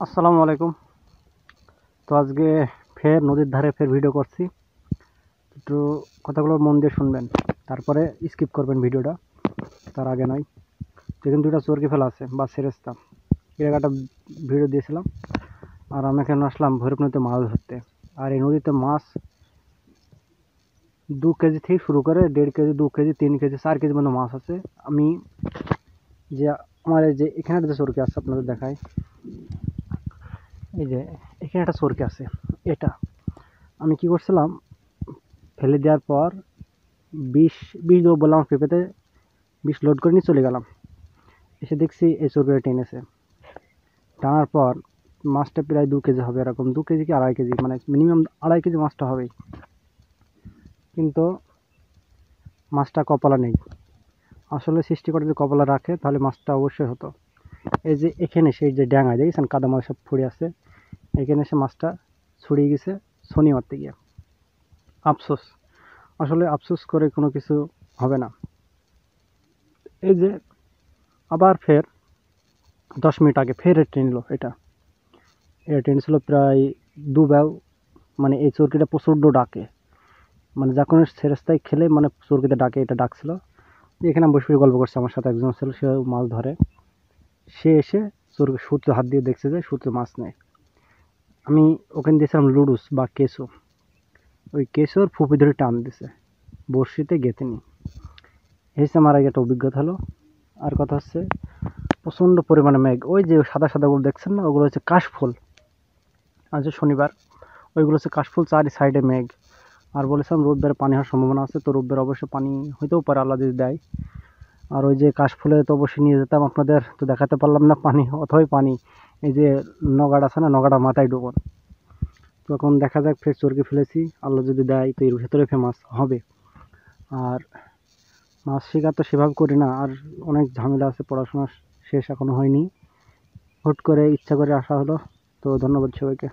আসসালামু আলাইকুম। তো আজকে ফের নদীর ধারে ফের ভিডিও করছি। একটু কথাগুলো মন দিয়ে শুনবেন, তারপরে স্কিপ করবেন ভিডিওটা, তার আগে নয়। তো এখানে দুইটা চরকি ফেলা আছে বা সেরেস্তা, এর একটা ভিডিও দিয়েছিলাম। আর আমি এখানে আসলাম ভৈরব নদীতে মাছ ধরতে। আর এই নদীতে মাছ 2 কেজি থেকে শুরু করে 1.5 কেজি, 2 কেজি, 3 কেজি, 4 কেজি মতো মাছ আছে। আমি যে আমার এই যে এখানে একটা চরকি আছে, আপনাদের দেখাই। এই যে এখানে একটা চরকি আছে, এটা আমি কি করছিলাম, ফেলে দেওয়ার পর 20 দেবো বললাম আমার পেঁপেতে, 20 লোড করে নিয়ে চলে গেলাম। এসে দেখছি এই চরকিটা টেনেছে। টানার পর মাছটা প্রায় 2 কেজি হবে, এরকম 2 কেজি কি 2.5 কেজি, মানে মিনিমাম 2.5 কেজি মাছটা হবেই। কিন্তু মাছটা কপালে নেই। আসলে সৃষ্টিকর্তা যদি কপালে রাখে তাহলে মাছটা অবশ্যই হতো। এই যে এখানে সেই যে ড্যাঙায় দেখেছেন কাদা মাছ সব পড়ে আছে, এখানে এসে মাছটা ছড়িয়ে গেছে শনি মারতে গিয়ে। আফসোস, আসলে আফসোস করে কোনো কিছু হবে না। এই যে আবার ফের 10 মিনিট আগে ফের ট্রেন এলো, এটা ট্রেন ছিল প্রায় 2 ব্যাও। মানে এই চরকিটা প্রচণ্ড ডাকে, মানে যখন সেরেস্তায় খেলে মানে চরকিতে ডাকে, এটা ডাকছিল। এখানে আমি বসে বসে গল্প করছি, আমার সাথে একজন ছিল, সে মাছ ধরে। সে এসে চরকি সুতো হাত দিয়ে দেখছে যে সুতো মাছ নেই। আমি ওখানে দিয়েছিলাম লুডুস বা কেঁচো, ওই কেঁচোর ফুপি ধরে টান দিছে, বড়শিতে গেঁথেনি। এসে আমার আগে একটা অভিজ্ঞতা হলো। আর কথা হচ্ছে প্রচণ্ড পরিমাণে মেঘ, ওই যে সাদা সাদাগুলো দেখছেন না, ওগুলো হচ্ছে কাশফুল। আজ শনিবার, ওইগুলো হচ্ছে কাশফুল, চারি সাইডে মেঘ। আর বলেছিলাম রোববারে পানি হওয়ার সম্ভাবনা আছে, তো রোববার অবশ্য পানি হইতেও পারে, আল্লাহ যদি দেয়। আর ওই যে কাশফুলে তো অবশ্যই নিয়ে যেতাম আপনাদের, তো দেখাতে পারলাম না পানি অথই পানি। এই যে নগাড় আছে না, নগাড়া মাথায় ডুবন। তখন দেখা যাক, ফের চরকি ফেলেছি, আল্লাহ যদি দেয় তো এর ভেতরে ফেমাস হবে। আর মাছ শিকার তো সেভাবে করি না, আর অনেক ঝামেলা আছে, পড়াশোনা শেষ এখনো হয়নি, হুট করে ইচ্ছা করে আসা হলো। তো ধন্যবাদ সবাইকে।